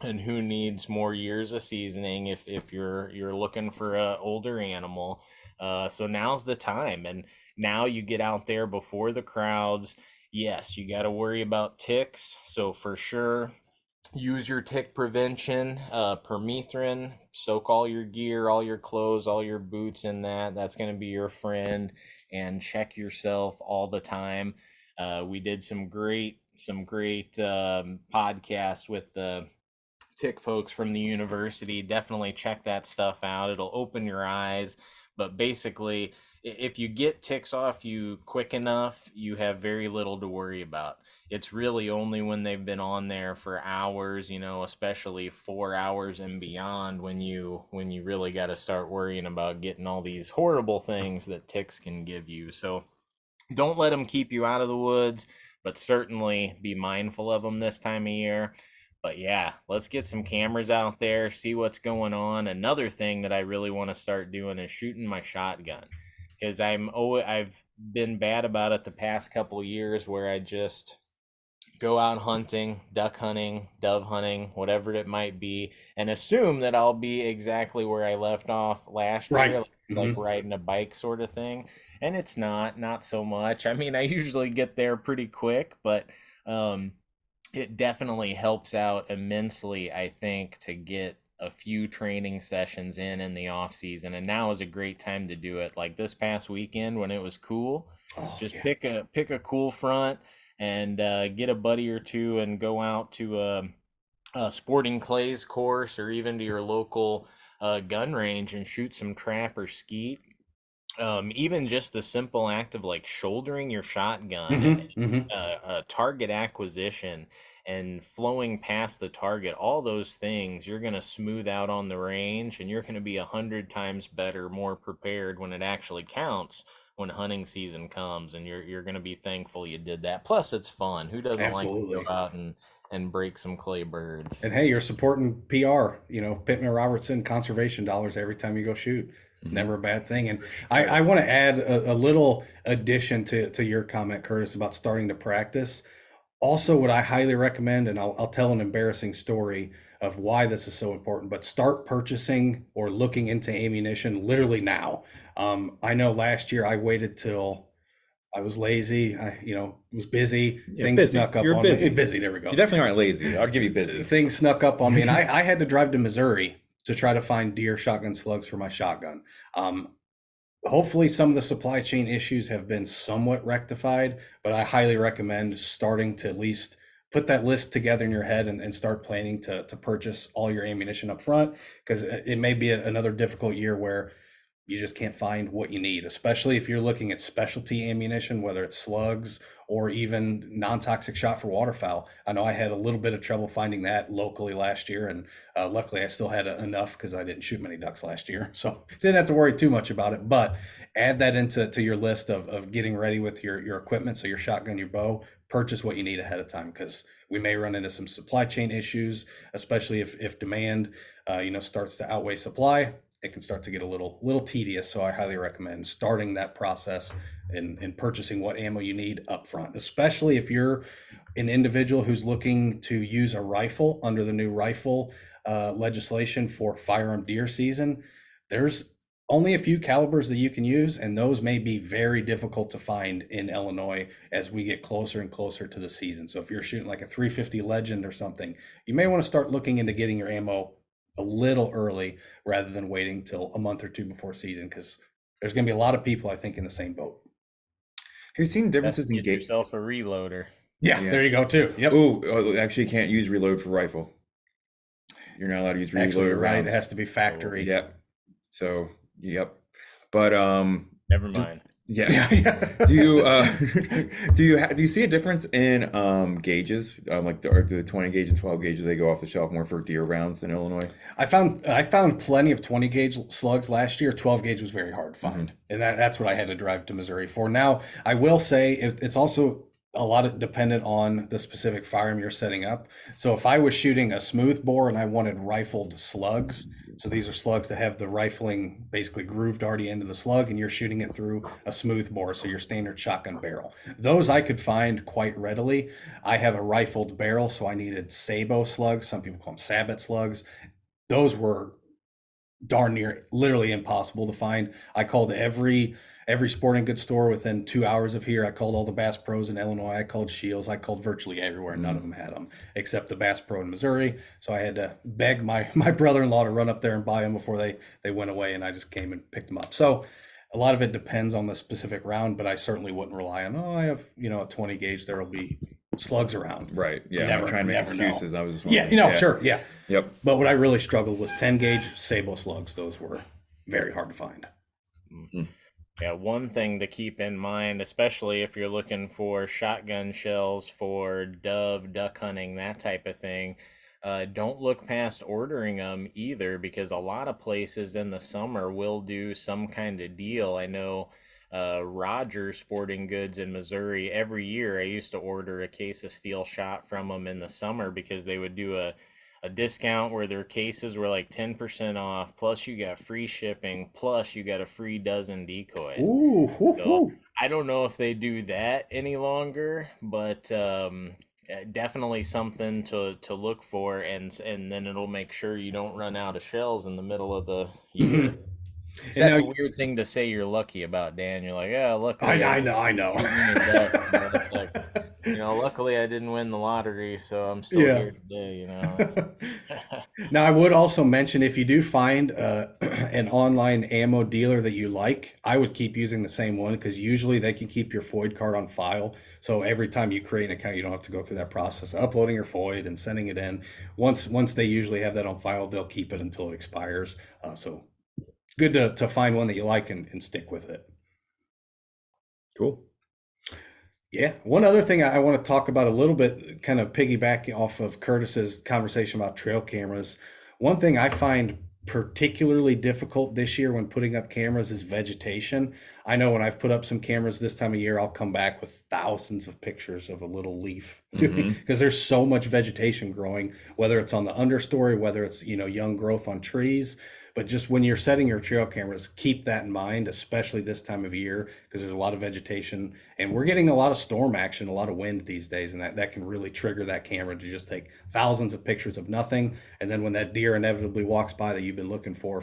and who needs more years of seasoning if you're looking for a older animal. So now's the time. And now you get out there before the crowds. Yes, you got to worry about ticks. So for sure, use your tick prevention, permethrin, soak all your gear, all your clothes, all your boots in that. That's going to be your friend. And check yourself all the time. We did some great podcasts with the tick folks from the university. Definitely check that stuff out. It'll open your eyes. But basically, if you get ticks off you quick enough, you have very little to worry about. It's really only when they've been on there for hours, especially 4 hours and beyond, when you really got to start worrying about getting all these horrible things that ticks can give you. So don't let them keep you out of the woods, but certainly be mindful of them this time of year. But yeah, let's get some cameras out there, see what's going on. Another thing that I really want to start doing is shooting my shotgun, because I've been bad about it the past couple of years, where I just go out hunting, duck hunting, dove hunting, whatever it might be, and assume that I'll be exactly where I left off last year, like riding a bike sort of thing. And it's not so much. I mean, I usually get there pretty quick, but it definitely helps out immensely, I think, to get a few training sessions in the off season. And now is a great time to do it. Like this past weekend when it was cool, Oh just yeah. pick a cool front and get a buddy or two and go out to a sporting clays course or even to your local gun range and shoot some trap or skeet. Even just the simple act of like shouldering your shotgun and Hmm. target acquisition and flowing past the target, all those things you're going to smooth out on the range, and you're going to be 100 times better, more prepared when it actually counts when hunting season comes, and you're going to be thankful you did that. Plus, it's fun. Who doesn't like to go Absolutely. out and break some clay birds? And hey, you're supporting PR, Pittman Robertson conservation dollars every time you go shoot. It's Hmm. never a bad thing. And For I sure. want to add a little addition to your comment, Curtis, about starting to practice. Also, what I highly recommend, and I'll tell an embarrassing story of why this is so important, but start purchasing or looking into ammunition literally now. I know last year I waited till I was lazy. I was busy. Yeah, Things busy. snuck up You're on me. busy. Busy, there we You go. definitely aren't lazy. I'd give you busy. Things snuck up on me, and I had to drive to Missouri to try to find deer shotgun slugs for my shotgun. Um, Hopefully some of the supply chain issues have been somewhat rectified, but I highly recommend starting to at least put that list together in your head and start planning to purchase all your ammunition up front, because it may be another difficult year where you just can't find what you need, especially if you're looking at specialty ammunition, whether it's slugs or even non-toxic shot for waterfowl. I know I had a little bit of trouble finding that locally last year, and luckily I still had enough because I didn't shoot many ducks last year, so didn't have to worry too much about it. But add that into your list of getting ready with your equipment, so your shotgun, your bow. Purchase what you need ahead of time, because we may run into some supply chain issues, especially if demand starts to outweigh supply. It can start to get a little tedious. So I highly recommend starting that process and purchasing what ammo you need up front, especially if you're an individual who's looking to use a rifle under the new rifle legislation for firearm deer season. There's only a few calibers that you can use, and those may be very difficult to find in Illinois as we get closer and closer to the season. So if you're shooting like a 350 Legend or something, you may want to start looking into getting your ammo a little early rather than waiting till a month or two before season, because there's going to be a lot of people, I think, in the same boat. Have you seen Best differences in get gate? yourself a reloader. Yeah, Yeah. there you go too. Yep. Oh, actually, you can't use reload for rifle. You're not allowed to use Actually, you're reloaded right. It rounds. has to be factory. Yep. So, yep. But Never mind. yeah. Yeah. Do you do you see a difference in gauges? Like the 20 gauge and 12 gauge, they go off the shelf more for deer rounds in Illinois? I found plenty of 20 gauge slugs last year. 12 gauge was very hard to find, and that's what I had to drive to Missouri for. Now, I will say it's also a lot of dependent on the specific firearm you're setting up. So if I was shooting a smooth bore and I wanted rifled slugs, so these are slugs that have the rifling basically grooved already into the slug, and you're shooting it through a smooth bore, so your standard shotgun barrel. Those I could find quite readily. I have a rifled barrel, so I needed sabot slugs. Some people call them sabot slugs. Those were darn near literally impossible to find. I called every sporting goods store within 2 hours of here. I called all the Bass Pros in Illinois. I called Shields. I called virtually everywhere. None of them had them except the Bass Pro in Missouri. So I had to beg my brother-in-law to run up there and buy them before they went away, and I just came and picked them up. So a lot of it depends on the specific round, but I certainly wouldn't rely on, I have, a 20 gauge, there will be slugs around. Right. Yeah. I'm Never- not trying to make never know. excuses. I was just Yeah, wondering. sure, yeah. Yep. But what I really struggled was 10 gauge sabot slugs. Those were very hard to find. Yeah, one thing to keep in mind, especially if you're looking for shotgun shells for dove, duck hunting, that type of thing, don't look past ordering them either, because a lot of places in the summer will do some kind of deal. I know Rogers Sporting Goods in Missouri, every year I used to order a case of steel shot from them in the summer because they would do a discount where their cases were like 10% off, plus you got free shipping, plus you got a free dozen decoys. Ooh, So I don't know if they do that any longer, but definitely something to look for, and then it'll make sure you don't run out of shells in the middle of the year. Mhm. So that's a weird thing to say you're lucky about, Dan. You're like, yeah, luckily. I know. It's like, luckily I didn't win the lottery, so I'm still Yeah. here today, It's Now, I would also mention if you do find an online ammo dealer that you like, I would keep using the same one because usually they can keep your FOID card on file. So every time you create an account, you don't have to go through that process of uploading your FOID and sending it in. Once they usually have that on file, they'll keep it until it expires. So good to find one that you like and stick with it. Cool. Yeah. One other thing I want to talk about a little bit, kind of piggyback off of Curtis's conversation about trail cameras. One thing I find particularly difficult this year when putting up cameras is vegetation. I know when I've put up some cameras this time of year, I'll come back with thousands of pictures of a little leaf Hmm. because there's so much vegetation growing, whether it's on the understory, whether it's, young growth on trees. But just when you're setting your trail cameras, keep that in mind, especially this time of year, because there's a lot of vegetation and we're getting a lot of storm action, a lot of wind these days, and that can really trigger that camera to just take thousands of pictures of nothing. And then when that deer inevitably walks by that you've been looking for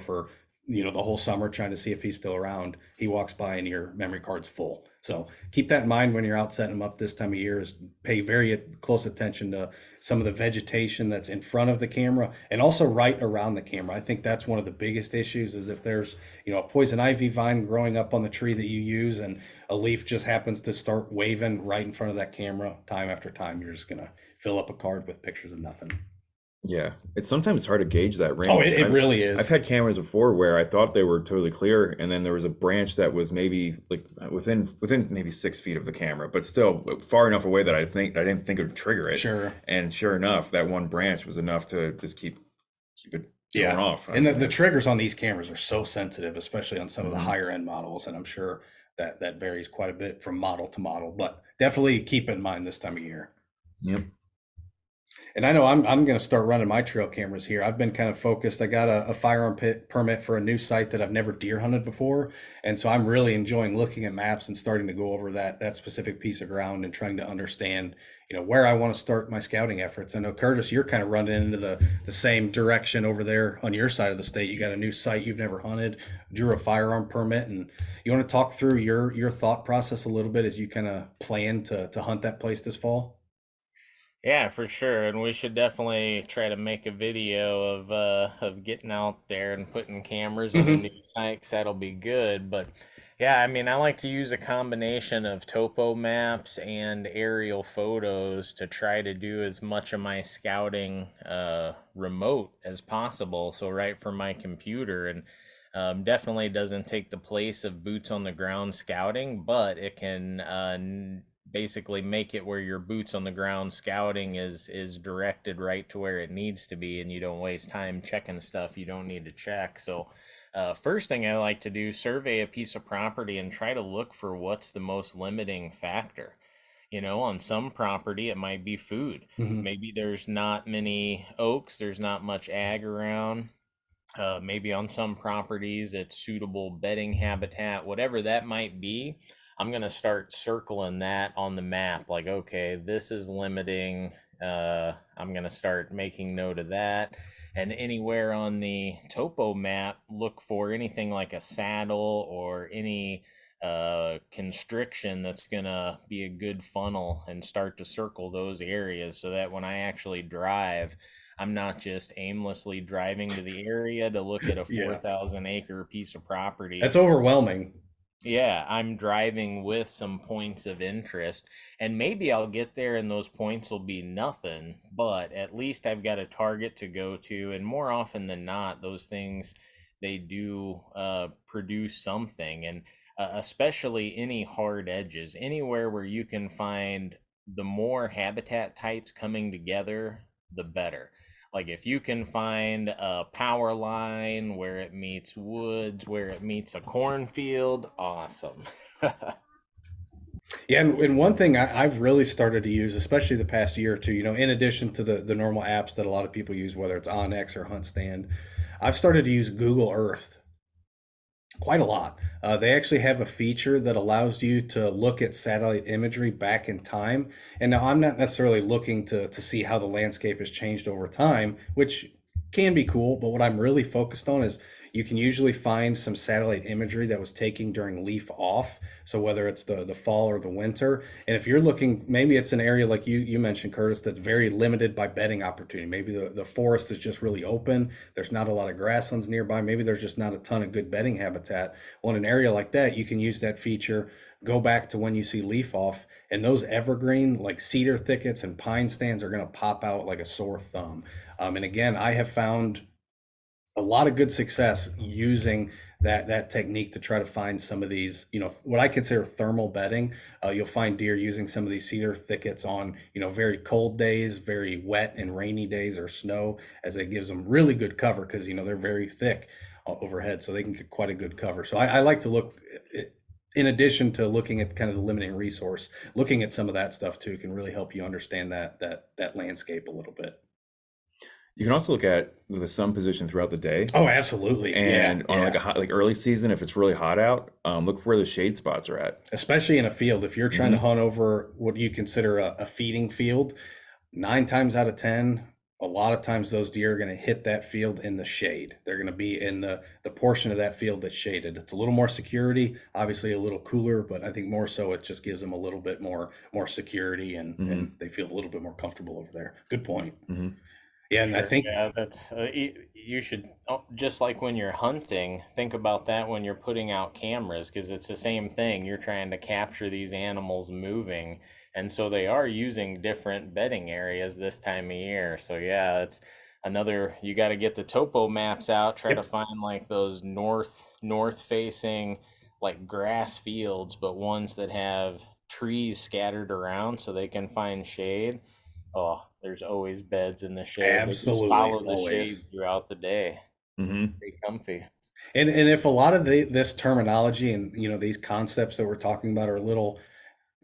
the whole summer trying to see if he's still around, he walks by and your memory card's full. So keep that in mind when you're out setting them up this time of year. Is pay very close attention to some of the vegetation that's in front of the camera and also right around the camera. I think that's one of the biggest issues is if there's, a poison ivy vine growing up on the tree that you use and a leaf just happens to start waving right in front of that camera time after time, you're just going to fill up a card with pictures of nothing. Yeah, it's sometimes hard to gauge that range. Oh, it really I've is. had cameras before where I thought they were totally clear, and then there was a branch that was maybe like within maybe 6 feet of the camera, but still far enough away that I didn't think it would trigger it. Sure. And sure enough, that one branch was enough to just keep it going off. And the triggers on these cameras are so sensitive, especially on some of the Mhm. higher end models. And I'm sure that varies quite a bit from model to model, but definitely keep it in mind this time of year. Yep. And I know I'm going to start running my trail cameras here. I've been kind of focused. I got a firearm permit for a new site that I've never deer hunted before, and so I'm really enjoying looking at maps and starting to go over that specific piece of ground and trying to understand, where I want to start my scouting efforts. I know Curtis, you're kind of running into the same direction over there on your side of the state. You got a new site you've never hunted, drew a firearm permit, and you want to talk through your thought process a little bit as you kind of plan to hunt that place this fall. Yeah, for sure. And we should definitely try to make a video of getting out there and putting cameras on the Hmm. new site 'cause that'll be good. But yeah, I mean, I like to use a combination of topo maps and aerial photos to try to do as much of my scouting remote as possible. So right from my computer and definitely doesn't take the place of boots on the ground scouting, but it can basically make it where your boots on the ground scouting is directed right to where it needs to be, and you don't waste time checking stuff you don't need to check. So first thing I like to do, survey a piece of property and try to look for what's the most limiting factor. On some property it might be food. Hmm. Maybe there's not many oaks, there's not much ag around. Maybe on some properties it's suitable bedding habitat, whatever that might be. I'm going to start circling that on the map. Like, okay, this is limiting. I'm going to start making note of that. And anywhere on the topo map, look for anything like a saddle or any constriction that's going to be a good funnel and start to circle those areas so that when I actually drive, I'm not just aimlessly driving to the area to look at a Yeah, 4,000 acre piece of property. that's overwhelming. Yeah, I'm driving with some points of interest, and maybe I'll get there and those points will be nothing, but at least I've got a target to go to, and more often than not, those things they do produce something, and especially any hard edges, anywhere where you can find the more habitat types coming together, the better. Like if you can find a power line where it meets woods, where it meets a cornfield, awesome. Yeah, and one thing I've really started to use, especially the past year or two, in addition to the normal apps that a lot of people use, whether it's Onyx or Hunt Stand, I've started to use Google Earth quite a lot. They actually have a feature that allows you to look at satellite imagery back in time. And now I'm not necessarily looking to see how the landscape has changed over time, which can be cool. But what I'm really focused on is you can usually find some satellite imagery that was taken during leaf off. So whether it's the fall or the winter, and if you're looking, maybe it's an area like you mentioned, Curtis, that's very limited by bedding opportunity. Maybe the forest is just really open. There's not a lot of grasslands nearby. Maybe there's just not a ton of good bedding habitat. Well, in an area like that, you can use that feature, go back to when you see leaf off, and those evergreen like cedar thickets and pine stands are going to pop out like a sore thumb. And again, I have found a lot of good success using that technique to try to find some of these, what I consider thermal bedding. You'll find deer using some of these cedar thickets on, very cold days, very wet and rainy days, or snow, as it gives them really good cover because they're very thick overhead, so they can get quite a good cover. So I like to look, in addition to looking at kind of the limiting resource, looking at some of that stuff too can really help you understand that landscape a little bit. You can also look at the sun position throughout the day. Oh, absolutely. And Yeah, on like yeah. a hot, like early season, if it's really hot out, look where the shade spots are at. Especially in a field, if you're trying to hunt over what you consider a feeding field, 9 times out of 10, a lot of times those deer are going to hit that field in the shade. They're going to be in the portion of that field that's shaded. It's a little more security, obviously a little cooler, but I think more so it just gives them a little bit more security, and they feel a little bit more comfortable over there. Good point. Mm-hmm. Yeah, and I Sure. think Yeah, that's you should, just like when you're hunting, think about that when you're putting out cameras, because it's the same thing. You're trying to capture these animals moving, and so they are using different bedding areas this time of year. So yeah, it's another. You got to get the topo maps out, try to yep, find like those north facing like grass fields, but ones that have trees scattered around so they can find shade. Oh, there's always beds in the shade. They just absolutely, follow the shade always. throughout the day. Mm-hmm. Stay comfy. And if a lot of this terminology and these concepts that we're talking about are a little,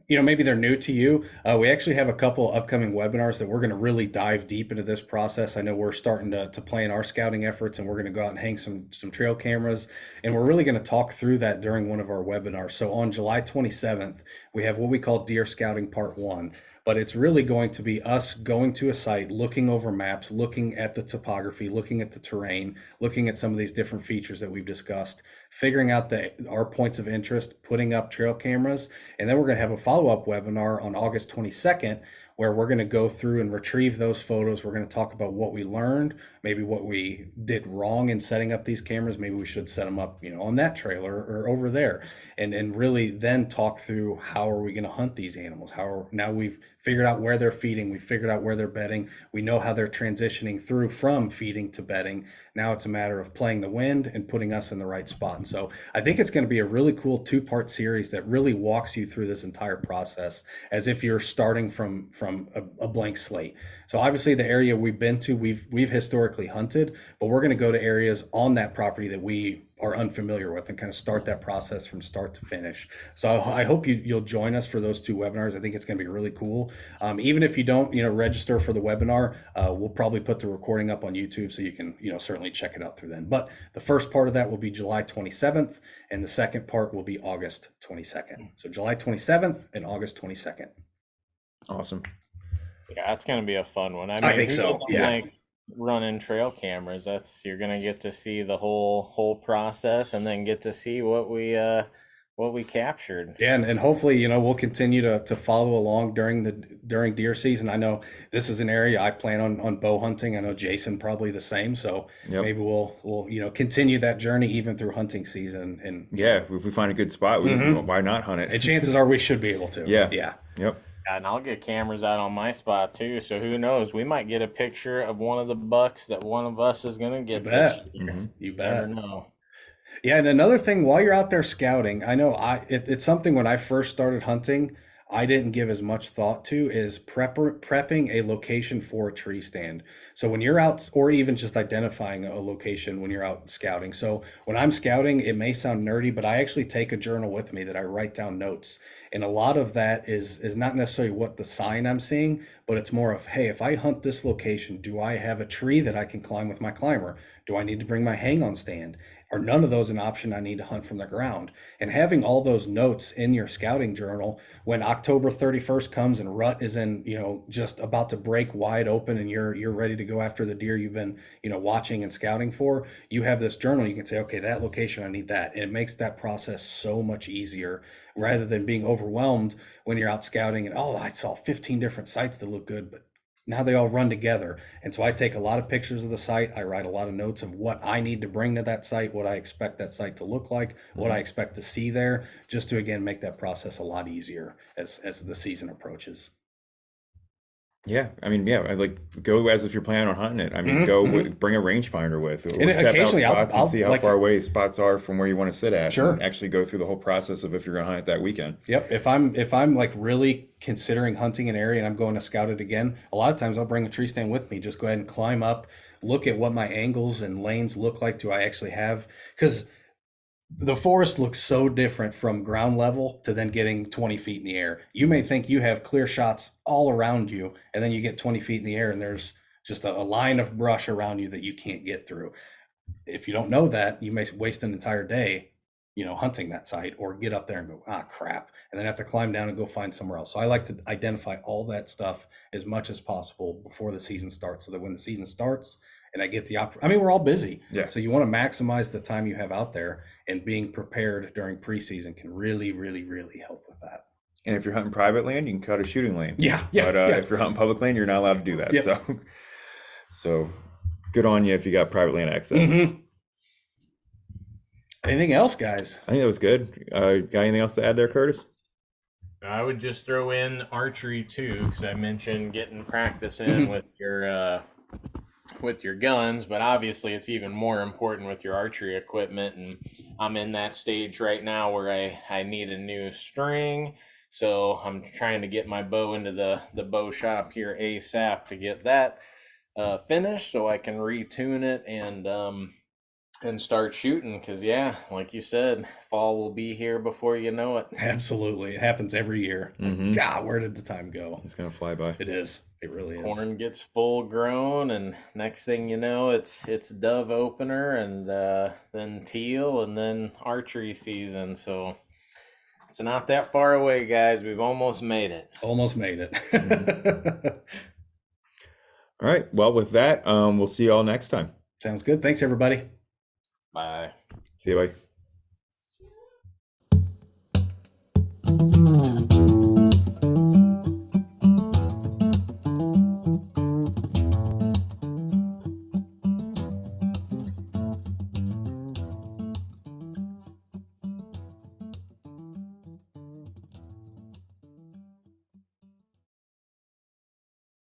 maybe they're new to you. We actually have a couple upcoming webinars that we're going to really dive deep into this process. I know we're starting to plan our scouting efforts, and we're going to go out and hang some trail cameras, and we're really going to talk through that during one of our webinars. So on July 27th, we have what we call Deer Scouting Part 1. But it's really going to be us going to a site, looking over maps, looking at the topography, looking at the terrain, looking at some of these different features that we've discussed, figuring out our points of interest, putting up trail cameras, and then we're going to have a follow-up webinar on August 22nd where we're going to go through and retrieve those photos. We're going to talk about what we learned, maybe what we did wrong in setting up these cameras. Maybe we should set them up, on that trail or over there, and really then talk through how are we going to hunt these animals? Now we've figured out where they're feeding, we figured out where they're bedding, we know how they're transitioning through from feeding to bedding. Now it's a matter of playing the wind and putting us in the right spot. And so I think it's going to be a really cool 2-part series that really walks you through this entire process as if you're starting from a blank slate. So obviously the area we've been to, we've historically hunted, but we're going to go to areas on that property that we are unfamiliar with and kind of start that process from start to finish. So I hope you'll join us for those 2 webinars. I think it's going to be really cool. Even if you don't, register for the webinar, we'll probably put the recording up on YouTube so you can, certainly check it out through then. But the first part of that will be July 27th, and the second part will be August 22nd. So July 27th and August 22nd. Awesome. Yeah, that's gonna be a fun one. I I mean, think who so. doesn't Yeah. like running trail cameras? You're gonna get to see the whole process, and then get to see what we captured. Yeah, and hopefully, we'll continue to follow along during deer season. I know this is an area I plan on bow hunting. I know Jason probably the same. So Yep. maybe we'll continue that journey even through hunting season. And Yeah, if we find a good spot, why not hunt and it? chances are we should be able to. Yeah. Yeah. Yep. And I'll get cameras out on my spot too. So who knows? We might get a picture of one of the bucks that one of us is gonna You get this bet. year. Mm-hmm. You Never bet. know. Yeah, and another thing, while you're out there scouting, I know it's something when I first started hunting, I didn't give as much thought to is prepping a location for a tree stand. So when you're out, or even just identifying a location when you're out scouting. So when I'm scouting, it may sound nerdy, but I actually take a journal with me that I write down notes. And a lot of that is not necessarily what the sign I'm seeing, but it's more of, hey, if I hunt this location, do I have a tree that I can climb with my climber? Do I need to bring my hang on stand? Are none of those an option? I need to hunt from the ground. And having all those notes in your scouting journal when October 31st comes and rut is in, just about to break wide open and you're ready to go after the deer you've been, watching and scouting for, you have this journal. You can say, okay, that location, I need that. And it makes that process so much easier rather than being overwhelmed when you're out scouting and, oh, I saw 15 different sites that look good, but now they all run together. And so I take a lot of pictures of the site. I write a lot of notes of what I need to bring to that site, what I expect that site to look like, what I expect to see there, just to, again, make that process a lot easier as the season approaches. Yeah, I mean, yeah, I like go as if you're planning on hunting it. I mean, go bring a rangefinder with, or step out occasionally spots and I'll see how like, far away spots are from where you want to sit at. Sure. And actually go through the whole process of if you're going to hunt it that weekend. Yep. If I'm like really considering hunting an area and I'm going to scout it again, a lot of times I'll bring a tree stand with me. Just go ahead and climb up, look at what my angles and lanes look like. Do I actually have? Because the forest looks so different from ground level to then getting 20 feet in the air. You may think you have clear shots all around you, and then you get 20 feet in the air and there's just a line of brush around you that you can't get through. If you don't know that, you may waste an entire day, hunting that site, or get up there and go, crap, and then have to climb down and go find somewhere else. So I like to identify all that stuff as much as possible before the season starts, so that when the season starts and I get we're all busy. Yeah. So you want to maximize the time you have out there, and being prepared during preseason can really, really, really help with that. And if you're hunting private land, you can cut a shooting lane. Yeah. But if you're hunting public land, you're not allowed to do that. Yep. So good on you if you got private land access. Mm-hmm. Anything else, guys? I think that was good. Got anything else to add there, Curtis? I would just throw in archery too, because I mentioned getting practice in with your guns, but obviously it's even more important with your archery equipment. And I'm in that stage right now where I need a new string. So I'm trying to get my bow into the bow shop here ASAP to get that finished so I can retune it and start shooting. Because like you said, fall will be here before you know it. Absolutely. It happens every year. Mm-hmm. God, where did the time go? It's gonna fly by. It is. It really is. Corn gets full grown, and next thing you know, it's dove opener, and then teal, and then archery season. So it's not that far away, guys. We've almost made it. Almost made it. Mm-hmm. All right. Well, with that, we'll see you all next time. Sounds good. Thanks, everybody. Bye. See you. Bye.